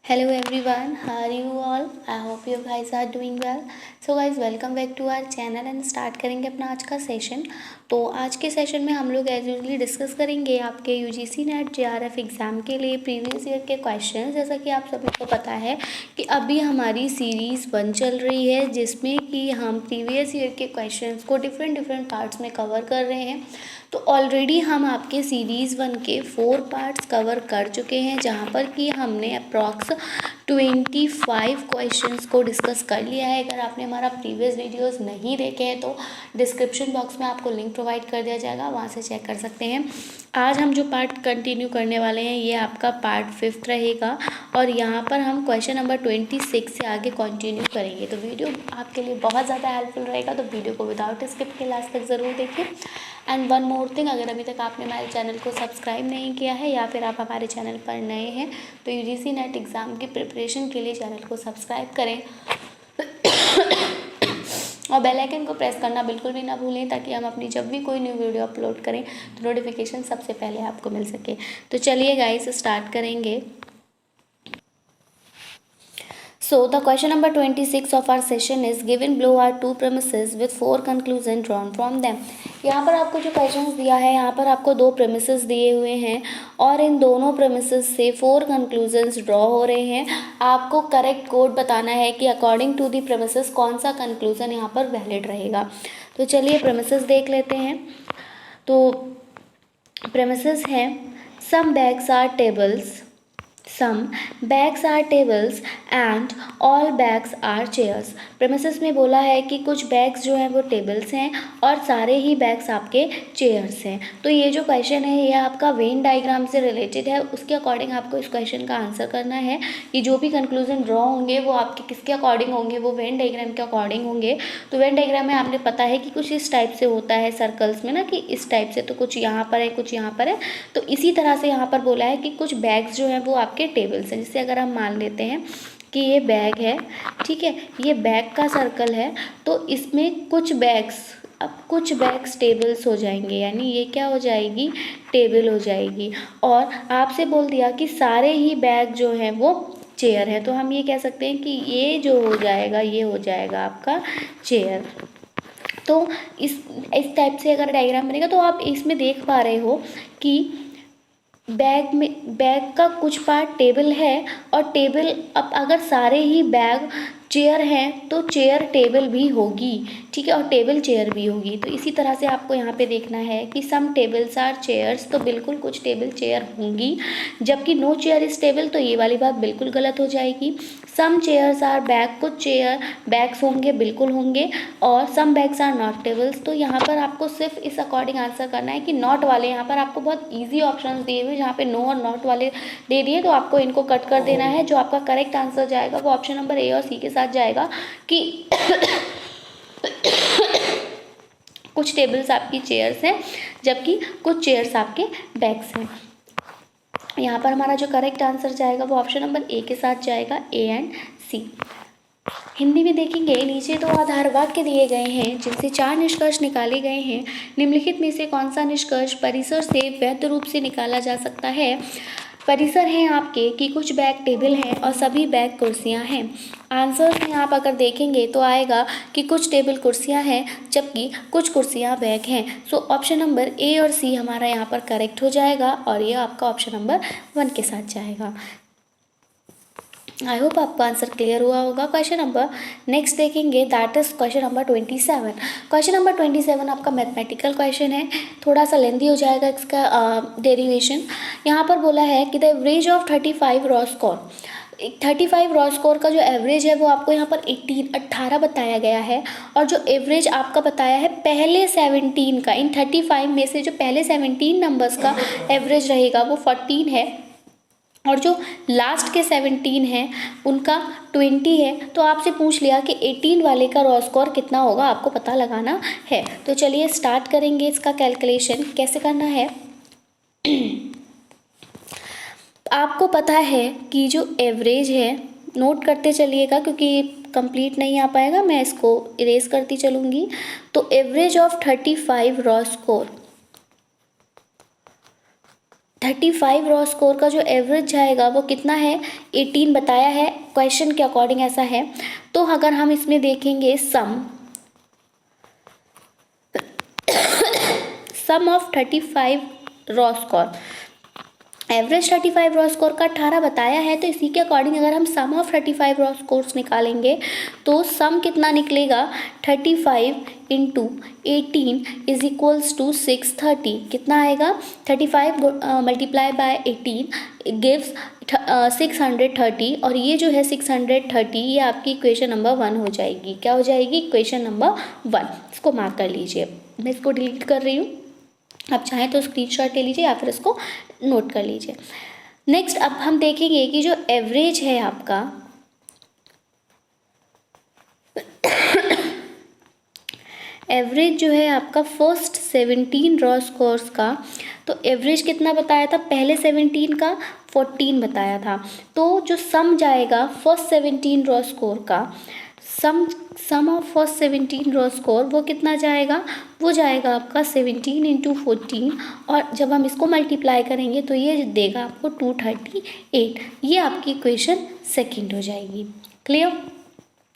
Hello everyone, how are you all? I hope you guys are doing well. So guys, welcome back to our channel and start करेंगे अपना आज का session. तो आज के session में हम लोग एज यूजली डिस्कस करेंगे आपके यूजीसी नेट जेआरएफ एग्ज़ाम के लिए प्रीवियस ईयर के क्वेश्चन। जैसा कि आप सभी को पता है कि अभी हमारी सीरीज़ 1 चल रही है जिसमें कि हम प्रीवियस ईयर के क्वेश्चंस को डिफरेंट पार्ट्स में कवर कर रहे हैं। तो ऑलरेडी हम आपके सीरीज़ 1 के 4 पार्ट्स कवर कर चुके हैं, जहाँ पर कि हमने अप्रॉक्स 25 क्वेश्चंस को डिस्कस कर लिया है। अगर आपने हमारा प्रीवियस वीडियोस नहीं देखे हैं तो डिस्क्रिप्शन बॉक्स में आपको लिंक प्रोवाइड कर दिया जाएगा, वहाँ से चेक कर सकते हैं। आज हम जो पार्ट कंटिन्यू करने वाले हैं ये आपका पार्ट 5 रहेगा और यहाँ पर हम क्वेश्चन नंबर 26 से आगे कंटिन्यू करेंगे। तो वीडियो आपके लिए बहुत ज़्यादा हेल्पफुल रहेगा, तो वीडियो को विदाउट स्किप के लास्ट तक ज़रूर देखिए। एंड वन मोर थिंग, अगर अभी तक आपने हमारे चैनल को सब्सक्राइब नहीं किया है या फिर आप हमारे चैनल पर नए हैं तो यूजीसी नेट एग्ज़ाम की प्रिपरेशन के लिए चैनल को सब्सक्राइब करें और बेल आइकन को प्रेस करना बिल्कुल भी ना भूलें, ताकि हम अपनी जब भी कोई न्यू वीडियो अपलोड करें तो नोटिफिकेशन सबसे पहले आपको मिल सके। तो चलिए गाइस स्टार्ट करेंगे। So the question number 26 of our session is given below are two premises with 4 conclusions drawn from them। यहाँ पर आपको जो क्वेश्चन दिया है, यहाँ पर आपको 2 प्रेमिसेस दिए हुए हैं और इन दोनों प्रेमिसेस से 4 कंक्लूजन्स ड्रॉ हो रहे हैं। आपको करेक्ट कोड बताना है कि अकॉर्डिंग टू दी प्रेमिसेस कौन सा कंक्लूजन यहाँ पर वैलिड रहेगा। तो चलिए प्रेमिसेस देख लेते हैं। तो प्रेमिसेस हैं some bags are tables and all bags are chairs। Premises में बोला है कि कुछ बैग्स जो हैं वो टेबल्स हैं और सारे ही बैग्स आपके चेयर्स हैं। तो ये जो क्वेश्चन है ये आपका वेन डायग्राम से रिलेटेड है, उसके अकॉर्डिंग आपको इस क्वेश्चन का आंसर करना है कि जो भी कंक्लूजन ड्रॉ होंगे वो आपके किसके अकॉर्डिंग होंगे, वो वेन डायग्राम के अकॉर्डिंग होंगे। तो वेन डायग्राम में आपने पता है कि कुछ इस टाइप से होता है सर्कल्स में ना, कि इस टाइप से, तो कुछ यहाँ पर है कुछ यहाँ पर है। तो इसी तरह से यहाँ पर बोला है कि कुछ बैग्स जो हैं वो आपके टेबल्स हैं। जैसे अगर हम मान लेते हैं कि ये बैग है, ठीक है, ये बैग का सर्कल है, तो इसमें कुछ बैग्स टेबल्स हो जाएंगे, यानी ये क्या हो जाएगी, टेबल हो जाएगी। और आपसे बोल दिया कि सारे ही बैग जो हैं वो चेयर है, तो हम ये कह सकते हैं कि ये जो हो जाएगा ये हो जाएगा आपका चेयर। तो इस टाइप से अगर डायग्राम बनेगा तो आप इसमें देख पा रहे हो कि बैग का कुछ पार्ट टेबल है और टेबल, अब अगर सारे ही बैग चेयर हैं तो चेयर टेबल भी होगी, ठीक है, और टेबल चेयर भी होगी। तो इसी तरह से आपको यहाँ पे देखना है कि सम टेबल्स आर चेयर्स, तो बिल्कुल कुछ टेबल चेयर होंगी, जबकि नो चेयर इज टेबल, तो ये वाली बात बिल्कुल गलत हो जाएगी। सम चेयर्स आर बैग, कुछ चेयर बैग्स होंगे, बिल्कुल होंगे, और सम बैग्स आर नॉट टेबल्स। तो यहाँ पर आपको सिर्फ इस अकॉर्डिंग आंसर करना है कि नॉट वाले, यहाँ पर आपको बहुत ईजी ऑप्शन दिए हुए, जहाँ पे नो और नॉट वाले दे दिए, तो आपको इनको कट कर देना है। जो आपका करेक्ट आंसर जाएगा वो ऑप्शन नंबर ए और सी के साथ जाएगा कि कुछ टेबल्स आपकी चेयर्स हैं जबकि कुछ चेयर्स आपके बैग्स हैं। यहाँ पर हमारा जो करेक्ट आंसर जाएगा वो ऑप्शन नंबर ए के साथ जाएगा, ए एंड सी। हिंदी में देखेंगे, नीचे 2 आधार वाक्य दिए गए हैं जिनसे 4 निष्कर्ष निकाले गए हैं। निम्नलिखित में से कौन सा निष्कर्ष परिसर से वैध रूप से निकाला जा सकता है। परिसर हैं आपके कि कुछ बैग टेबल हैं और सभी बैग कुर्सियां हैं। आंसर्स में आप अगर देखेंगे तो आएगा कि कुछ टेबल कुर्सियां हैं जबकि कुछ कुर्सियां बैग हैं। सो ऑप्शन नंबर ए और सी हमारा यहाँ पर करेक्ट हो जाएगा और ये आपका ऑप्शन नंबर 1 के साथ जाएगा। आई होप आपको आंसर क्लियर हुआ होगा। क्वेश्चन नंबर नेक्स्ट देखेंगे, that is question number 27। Question number 27 आपका मैथमेटिकल क्वेश्चन है, थोड़ा सा लेंथी हो जाएगा इसका डेरिवेशन। यहाँ पर बोला है कि the average of 35 raw score, 35 raw score का जो एवरेज है वो आपको यहाँ पर 18 बताया गया है, और जो एवरेज आपका बताया है पहले 17 का, इन 35 में से जो पहले 17 नंबर्स का एवरेज रहेगा वो 14 है, और जो लास्ट के 17 हैं उनका 20 है। तो आपसे पूछ लिया कि 18 वाले का रॉ स्कोर कितना होगा, आपको पता लगाना है। तो चलिए स्टार्ट करेंगे इसका कैलकुलेशन। कैसे करना है, आपको पता है कि जो एवरेज है, नोट करते चलिएगा क्योंकि कंप्लीट नहीं आ पाएगा, मैं इसको इरेज करती चलूँगी। तो average of 35 raw score, 35 raw score का जो एवरेज जाएगा वो कितना है, 18 बताया है, क्वेश्चन के अकॉर्डिंग ऐसा है। तो अगर हम इसमें देखेंगे sum of 35 raw score, average 35 raw score का 18 बताया है, तो इसी के अकॉर्डिंग अगर हम सम ऑफ 35 रॉ स्कोर्स निकालेंगे तो सम कितना निकलेगा, 35 इंटू 18 इज इक्वल्स टू 630। कितना आएगा, 35 मल्टीप्लाई बाय 18 गिव्स 630, और ये जो है 630 ये आपकी इक्वेशन नंबर 1 हो जाएगी। क्या हो जाएगी, इक्वेशन नंबर 1। इसको मार्क कर लीजिए, मैं इसको डिलीट कर रही हूँ, आप चाहें तो स्क्रीनशॉट ले लीजिए या फिर इसको नोट कर लीजिए। नेक्स्ट अब हम देखेंगे कि जो एवरेज है आपका एवरेज जो है आपका फर्स्ट 17 रॉ स्कोर्स का, तो एवरेज कितना बताया था, पहले 17 का 14 बताया था। तो जो सम जाएगा फर्स्ट 17 रॉ स्कोर का, सम ऑफ फर्स्ट 17 रॉ स्कोर वो कितना जाएगा, वो जाएगा आपका 17 इंटू 14, और जब हम इसको मल्टीप्लाई करेंगे तो ये देगा आपको 238। ये आपकी इक्वेशन सेकंड हो जाएगी। क्लियर।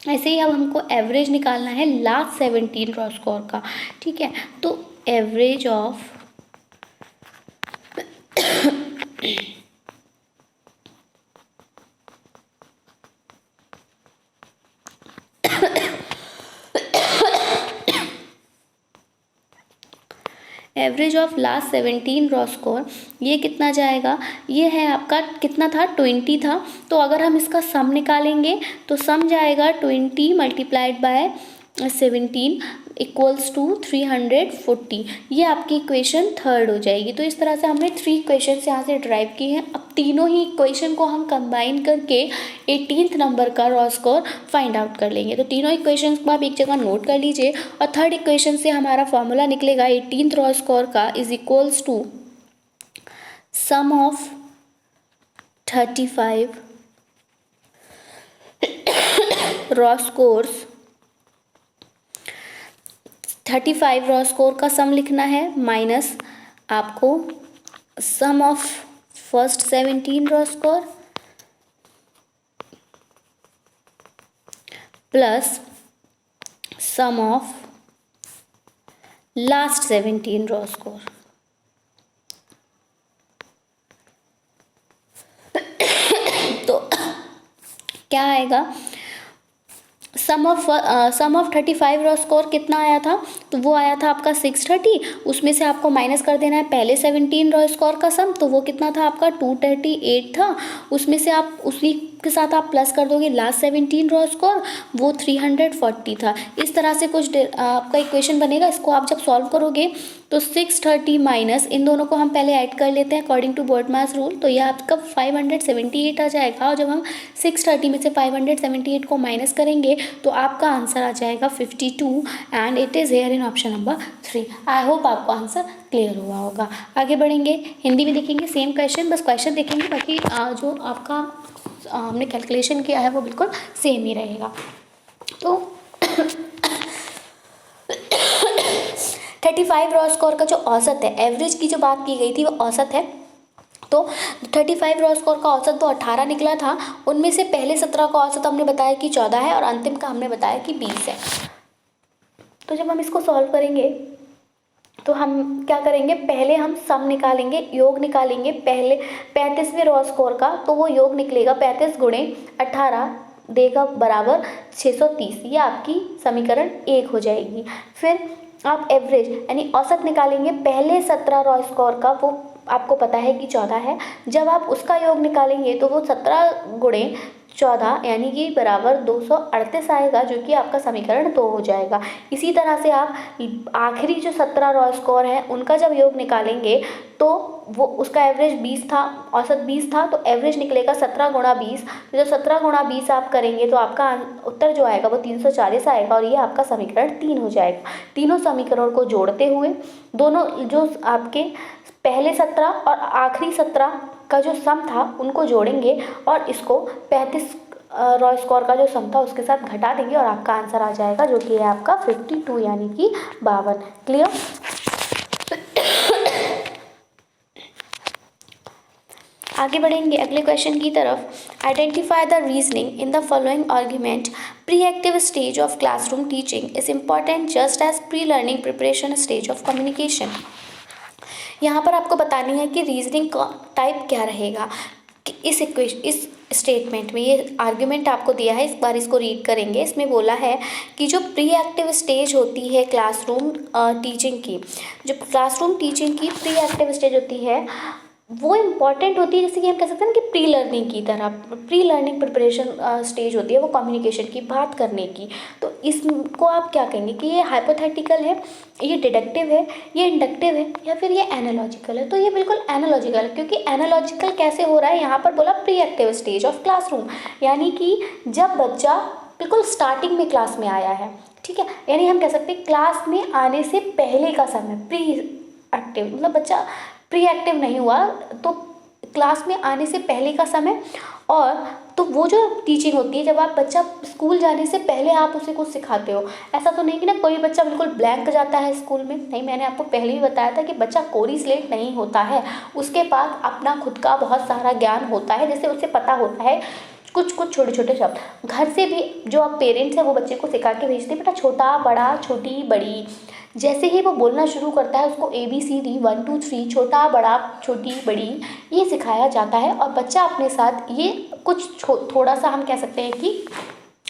ऐसे ही अब हमको एवरेज निकालना है लास्ट 17 रॉ स्कोर का, ठीक है। तो average of average of last 17 raw score ये कितना जाएगा, ये है आपका कितना था, 20 था। तो अगर हम इसका सम निकालेंगे तो सम जाएगा 20 मल्टीप्लाइड बाय 17 इक्वल्स टू 340। ये आपकी इक्वेशन थर्ड हो जाएगी। तो इस तरह से हमने 3 इक्वेशन यहाँ से ड्राइव की हैं। अब तीनों ही इक्वेशन को हम कंबाइन करके 18th नंबर का रॉ स्कोर फाइंड आउट कर लेंगे। तो तीनों इक्वेशन को आप एक जगह नोट कर लीजिए, और थर्ड इक्वेशन से हमारा फॉर्मूला निकलेगा 18th रॉ स्कोर का is equals to sum of 35 raw scores, 35 raw score का सम लिखना है माइनस आपको sum of first 17 raw score plus sum of last 17 raw score. तो क्या आएगा, सम ऑफ 35 रॉ स्कोर कितना आया था, तो वो आया था आपका 630। उसमें से आपको माइनस कर देना है पहले 17 रॉ स्कोर का सम, तो वो कितना था आपका 238 था। उसमें से आप उसी के साथ आप प्लस कर दोगे लास्ट 17 रॉ स्कोर, वो 340 था। इस तरह से कुछ आपका इक्वेशन बनेगा। इसको आप जब सॉल्व करोगे तो 630 माइनस इन दोनों को हम पहले ऐड कर लेते हैं अकॉर्डिंग टू बोर्डमास रूल, तो यह आपका 578 आ जाएगा। और जब हम 630 में से 578 को माइनस करेंगे तो आपका आंसर आ जाएगा 52, and it is here in option number 3। I hope आपको आंसर क्लियर हुआ होगा। आगे बढ़ेंगे, हिंदी में देखेंगे सेम क्वेश्चन, बस क्वेश्चन देखेंगे, बाकी जो आपका हमने कैलकुलेशन किया है वो बिल्कुल सेम ही रहेगा। तो 35 रॉ स्कोर का जो औसत है, एवरेज की जो बात की गई थी वो औसत है। तो 35 रॉ स्कोर का औसत तो 18 निकला था, उनमें से पहले 17 का औसत हमने बताया कि 14 है और अंतिम का हमने बताया कि 20 है। तो जब हम इसको सॉल्व करेंगे तो हम क्या करेंगे, पहले हम सम निकालेंगे, योग निकालेंगे पहले 35वें रॉ स्कोर का, तो वो योग निकलेगा 35 गुणे 18 देगा बराबर 630। ये आपकी समीकरण 1 हो जाएगी। फिर आप एवरेज यानी औसत निकालेंगे, पहले 17 रॉ स्कोर का, वो आपको पता है कि 14 है। जब आप उसका योग निकालेंगे तो वो 17 गुणे 14 यानी कि बराबर 238 आएगा, जो कि आपका समीकरण 2 हो जाएगा। इसी तरह से आप आखिरी जो 17 रॉ स्कोर है उनका जब योग निकालेंगे तो वो उसका एवरेज 20 था, औसत 20 था, तो एवरेज निकलेगा 17 गुणा 20। तो जब 17 गुणा 20 आप करेंगे तो आपका उत्तर जो आएगा वो 340 आएगा, और ये आपका समीकरण 3 हो जाएगा। तीनों समीकरणों को जोड़ते हुए दोनों जो आपके पहले 17 और आखिरी 17 का जो सम था उनको जोड़ेंगे और इसको 35 रॉ स्कोर का जो सम था उसके साथ घटा देंगे और आपका आंसर आ जाएगा, जो कि है आपका 52 यानी कि 52। क्लियर। आगे बढ़ेंगे अगले क्वेश्चन की तरफ। Identify the reasoning in the following argument. Pre active stage of classroom teaching is important just as pre learning preparation stage of communication. यहाँ पर आपको बतानी है कि रीजनिंग का टाइप क्या रहेगा। इस स्टेटमेंट में ये आर्ग्यूमेंट आपको दिया है, इस बार इसको रीड करेंगे। इसमें बोला है कि जो प्री एक्टिव स्टेज होती है क्लासरूम टीचिंग की, जो क्लासरूम टीचिंग की प्री एक्टिव स्टेज होती है वो इम्पॉर्टेंट होती है, जैसे कि हम कह सकते हैं कि प्री लर्निंग की तरह। प्री लर्निंग प्रिपरेशन स्टेज होती है वो कम्युनिकेशन की, बात करने की। तो इसको आप क्या कहेंगे कि ये हाइपोथेटिकल है, ये डिडक्टिव है, ये इंडक्टिव है, या फिर ये एनालॉजिकल है। तो ये बिल्कुल एनालॉजिकल है, क्योंकि एनालॉजिकल कैसे हो रहा है, यहाँ पर बोला pre active stage of classroom, यानी कि जब बच्चा बिल्कुल स्टार्टिंग में क्लास में आया है, ठीक है, यानी हम कह सकते हैं क्लास में आने से पहले का समय प्री एक्टिव, मतलब बच्चा प्री एक्टिव नहीं हुआ तो क्लास में आने से पहले का समय। और तो वो जो टीचिंग होती है जब आप बच्चा स्कूल जाने से पहले आप उसे कुछ सिखाते हो। ऐसा तो नहीं कि ना कोई बच्चा बिल्कुल ब्लैंक जाता है स्कूल में, नहीं, मैंने आपको पहले ही बताया था कि बच्चा कोरी स्लेट नहीं होता है, उसके पास अपना खुद का बहुत सारा ज्ञान होता है, जैसे उसे पता होता है कुछ छोटे छोटे शब्द। घर से भी जो आप पेरेंट्स हैं वो बच्चे को सिखा के भेजते हैं, बेटा छोटा बड़ा छोटी बड़ी। जैसे ही वो बोलना शुरू करता है उसको ABCD 1 2 3 छोटा बड़ा छोटी बड़ी ये सिखाया जाता है, और बच्चा अपने साथ ये कुछ थोड़ा सा हम कह सकते हैं कि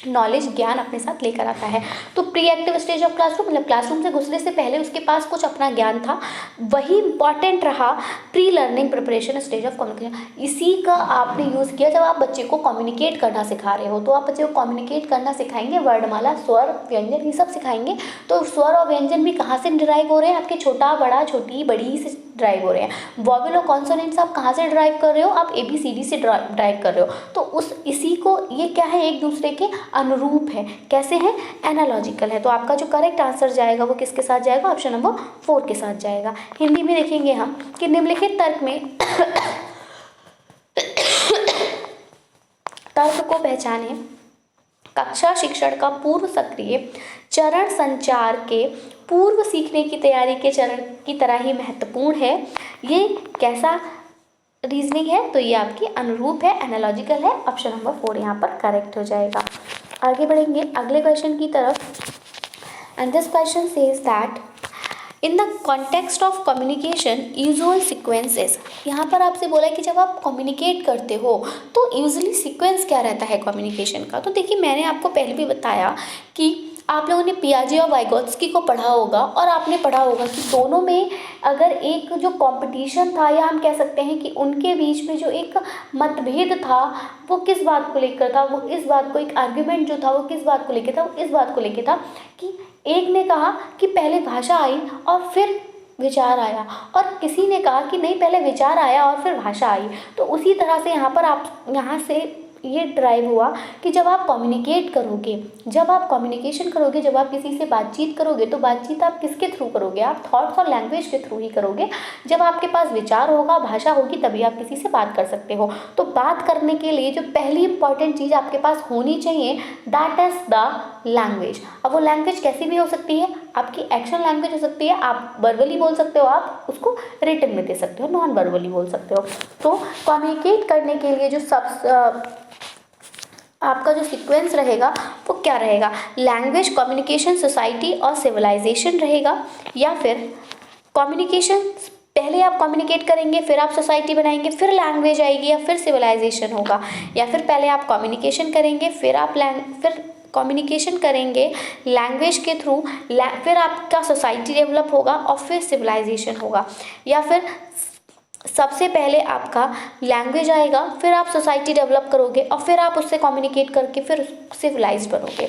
नॉलेज ज्ञान अपने साथ लेकर आता है। तो pre active stage of classroom मतलब क्लासरूम से घुसने से पहले उसके पास कुछ अपना ज्ञान था, वही इंपॉर्टेंट रहा pre learning preparation stage of communication. इसी का आपने यूज़ किया जब आप बच्चे को कम्युनिकेट करना सिखा रहे हो। तो आप बच्चे को कम्युनिकेट करना सिखाएंगे, वर्णमाला स्वर व्यंजन ये सब सिखाएंगे। तो स्वर और व्यंजन भी कहाँ से डिराइव हो रहे हैं, आपके छोटा बड़ा छोटी बड़ी से ड्राइव हो रहे हैं। वॉवेल और कॉन्सोनेंट्स आप कहाँ से ड्राइव कर रहे हो, आप ABCD से ड्राइव कर रहे हो। तो उस इसी को ये क्या है, एक दूसरे के अनुरूप है। कैसे है, एनालॉजिकल है। तो आपका जो करेक्ट आंसर जाएगा वो किसके साथ जाएगा, ऑप्शन नंबर 4 के साथ जाएगा। हिंदी में देखेंगे हम कि निम्नलिखित तर्क में तर्क को पहचाने। कक्षा शिक्षण का पूर्व सक्रिय चरण संचार के पूर्व सीखने की तैयारी के चरण की तरह ही महत्वपूर्ण है। ये कैसा रीजनिंग है, तो ये आपकी अनुरूप है, एनालॉजिकल है। ऑप्शन नंबर 4 यहाँ पर करेक्ट हो जाएगा। आगे बढ़ेंगे अगले क्वेश्चन की तरफ। And this question says that in the context of communication usual sequences. यहाँ पर आपसे बोला है कि जब आप कम्युनिकेट करते हो तो यूजुअली सीक्वेंस क्या रहता है कम्युनिकेशन का। तो देखिए मैंने आपको पहले भी बताया कि आप लोगों ने पियाजे और वाइगोत्स्की को पढ़ा होगा, और आपने पढ़ा होगा कि दोनों में अगर एक जो कंपटीशन था, या हम कह सकते हैं कि उनके बीच में जो एक मतभेद था वो किस बात को लेकर था, वो इस बात को, एक आर्ग्यूमेंट जो था वो किस बात को लेकर था, वो इस बात को लेकर था कि एक ने कहा कि पहले भाषा आई और फिर विचार आया, और किसी ने कहा कि नहीं पहले विचार आया और फिर भाषा आई। तो उसी तरह से यहाँ पर आप यहाँ से ये ड्राइव हुआ कि जब आप कम्युनिकेट करोगे, जब आप कम्युनिकेशन करोगे, जब आप किसी से बातचीत करोगे तो बातचीत आप किसके थ्रू करोगे, आप थॉट्स और लैंग्वेज के थ्रू ही करोगे। जब आपके पास विचार होगा, भाषा होगी, तभी आप किसी से बात कर सकते हो। तो बात करने के लिए जो पहली इंपॉर्टेंट चीज़ आपके पास होनी चाहिए दैट इज़ द लैंग्वेज। अब वो लैंग्वेज कैसी भी हो सकती है, आपकी एक्शन लैंग्वेज हो सकती है, आप वर्बली बोल सकते हो, आप उसको रिटन में दे सकते हो, नॉन वर्बली बोल सकते हो। तो कम्युनिकेट करने के लिए जो आपका जो सीक्वेंस रहेगा वो क्या रहेगा, लैंग्वेज, कम्युनिकेशन, सोसाइटी और सिविलाइजेशन रहेगा, या फिर कम्युनिकेशन पहले आप कम्युनिकेट करेंगे, फिर आप सोसाइटी बनाएंगे, फिर लैंग्वेज आएगी, या फिर सिविलाइजेशन होगा, या फिर पहले आप कम्युनिकेशन करेंगे, फिर कम्युनिकेशन करेंगे लैंग्वेज के थ्रू, फिर आपका सोसाइटी डेवलप होगा और फिर सिविलाइजेशन होगा, या फिर सबसे पहले आपका लैंग्वेज आएगा, फिर आप सोसाइटी डेवलप करोगे और फिर आप उससे कम्युनिकेट करके फिर सिविलाइज्ड बनोगे।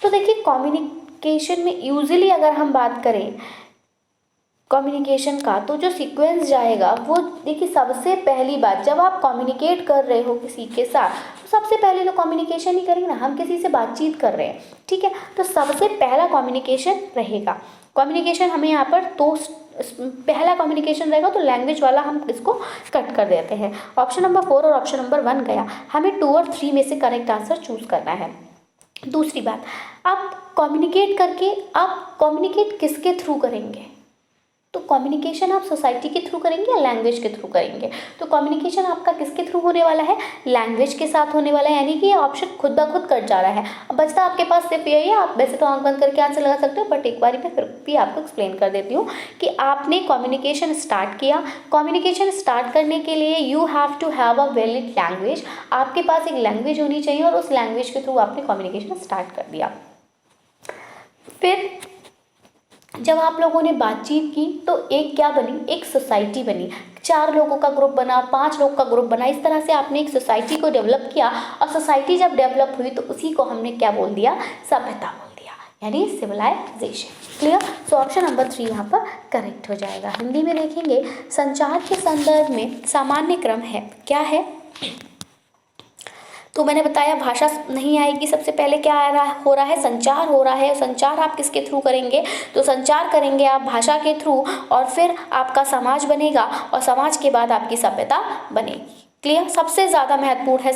तो देखिए कम्युनिकेशन में यूजुअली अगर हम बात करें कम्युनिकेशन का, तो जो सीक्वेंस जाएगा वो देखिए सबसे पहली बात, जब आप कम्युनिकेट कर रहे हो किसी के साथ तो सबसे पहले तो कम्युनिकेशन ही करेंगे ना, हम किसी से बातचीत कर रहे हैं, ठीक है। तो सबसे पहला कम्युनिकेशन रहेगा। कम्युनिकेशन हमें यहाँ पर तो पहला कम्युनिकेशन रहेगा, तो लैंग्वेज वाला हम इसको कट कर देते हैं। ऑप्शन नंबर 4 और ऑप्शन नंबर 1 गया, हमें 2 और 3 में से करेक्ट आंसर चूज करना है। दूसरी बात, आप कम्युनिकेट करके आप कम्युनिकेट किसके थ्रू करेंगे, तो कम्युनिकेशन आप सोसाइटी के थ्रू करेंगे या लैंग्वेज के थ्रू करेंगे? तो कम्युनिकेशन आपका किसके थ्रू होने वाला है? लैंग्वेज के साथ होने वाला है, यानी कि ये ऑप्शन खुद ब खुद कट जा रहा है। अब बचता आपके पास सिर्फ यही है, आप वैसे तो आंख बंद करके आंसर लगा सकते हो, बट एक बार मैं फिर भी आपको एक्सप्लेन कर देती हूँ कि आपने कम्युनिकेशन स्टार्ट किया। कम्युनिकेशन स्टार्ट करने के लिए you have to have a valid language, आपके पास एक लैंग्वेज होनी चाहिए और उस लैंग्वेज के थ्रू आपने कम्युनिकेशन स्टार्ट कर दिया। फिर जब आप लोगों ने बातचीत की तो एक क्या बनी? एक सोसाइटी बनी। 4 लोगों का ग्रुप बना, 5 लोग का ग्रुप बना, इस तरह से आपने एक सोसाइटी को डेवलप किया और सोसाइटी जब डेवलप हुई तो उसी को हमने क्या बोल दिया? सभ्यता बोल दिया, यानी civilization. Clear? So option number 3 यहाँ पर करेक्ट हो जाएगा। हिंदी में देखेंगे, संचार के संदर्भ में सामान्य क्रम है, क्या है? तो मैंने बताया भाषा नहीं आएगी, सबसे पहले क्या हो रहा है? संचार हो रहा है। संचार आप किसके थ्रू करेंगे? तो संचार करेंगे आप भाषा के थ्रू, और फिर आपका समाज बनेगा और समाज के बाद आपकी सभ्यता बनेगी। क्लियर? सबसे ज़्यादा महत्वपूर्ण है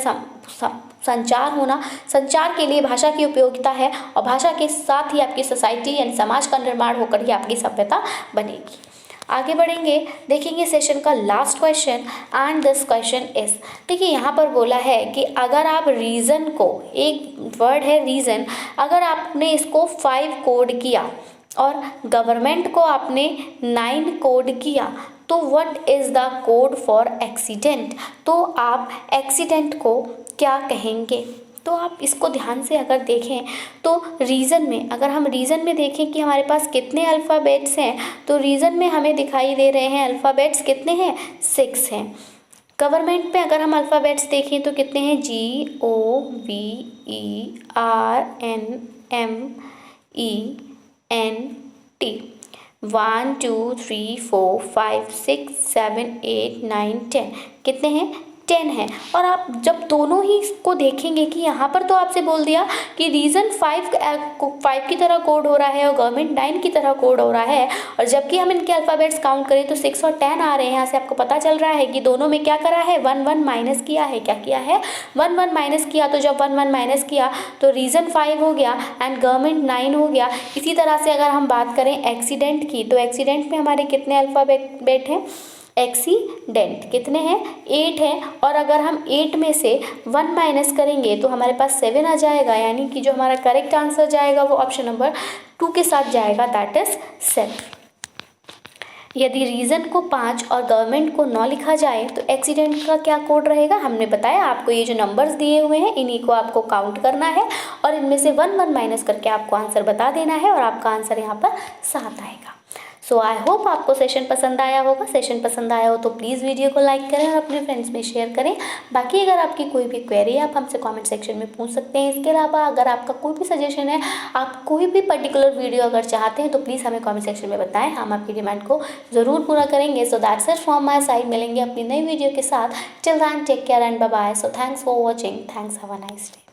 संचार होना। संचार के लिए भाषा की उपयोगिता है और भाषा के साथ ही आपकी सोसाइटी यानी समाज का निर्माण होकर ही आपकी सभ्यता बनेगी। आगे बढ़ेंगे, देखेंगे सेशन का last question, and this question is, देखिए यहाँ पर बोला है कि अगर आप रीज़न को, एक वर्ड है रीज़न, अगर आपने इसको 5 कोड किया और गवर्नमेंट को आपने 9 कोड किया, तो what is the code for accident? तो आप एक्सीडेंट को क्या कहेंगे? तो आप इसको ध्यान से अगर देखें तो रीज़न में, अगर हम रीज़न में देखें कि हमारे पास कितने अल्फ़ाबेट्स हैं, तो रीज़न में हमें दिखाई दे रहे हैं अल्फ़ाबेट्स कितने हैं? 6 हैं। गवर्नमेंट में अगर हम अल्फ़ाबेट्स देखें तो कितने हैं? GOVERNMENT 1 2 3 4 5 6 7 8 9 10, कितने हैं? 10 है। और आप जब दोनों ही को देखेंगे कि यहाँ पर तो आपसे बोल दिया कि रीज़न 5 की तरह कोड हो रहा है और गवर्नमेंट 9 की तरह कोड हो रहा है, और जबकि हम इनके अल्फ़ाबेट्स काउंट करें तो 6 और 10 आ रहे हैं। यहाँ से आपको पता चल रहा है कि दोनों में क्या करा है? 1 1 माइनस किया है। क्या किया है? 1 1 माइनस किया। तो जब 1 1 माइनस किया तो रीज़न 5 हो गया एंड गवर्नमेंट 9 हो गया। इसी तरह से अगर हम बात करें एक्सीडेंट की, तो एक्सीडेंट में हमारे कितने अल्फ़ाबेट हैं? एक्सीडेंट कितने हैं? 8 हैं। और अगर हम 8 में से 1 माइनस करेंगे तो हमारे पास 7 आ जाएगा, यानी कि जो हमारा करेक्ट आंसर जाएगा वो ऑप्शन नंबर 2 के साथ जाएगा, दैट इज 7। यदि रीज़न को 5 और गवर्नमेंट को 9 लिखा जाए तो एक्सीडेंट का क्या कोड रहेगा? हमने बताया आपको, ये जो नंबर्स दिए हुए हैं इन्हीं को आपको काउंट करना है और इनमें से 1 1 माइनस करके आपको आंसर बता देना है और आपका आंसर यहाँ पर 7 आएगा। सो आई होप आपको सेशन पसंद आया होगा। सेशन पसंद आया हो तो प्लीज़ वीडियो को लाइक करें और अपने फ्रेंड्स में शेयर करें। बाकी अगर आपकी कोई भी क्वेरी है आप हमसे कमेंट सेक्शन में पूछ सकते हैं। इसके अलावा अगर आपका कोई भी सजेशन है, आप कोई भी पर्टिकुलर वीडियो अगर चाहते हैं तो प्लीज़ हमें कमेंट सेक्शन में बताएं, हम आपकी डिमांड को ज़रूर पूरा करेंगे। So that's it from my side. मिलेंगे अपनी नई वीडियो के साथ। Till then take care and bye bye. So thanks for watching. Thanks, have a nice day.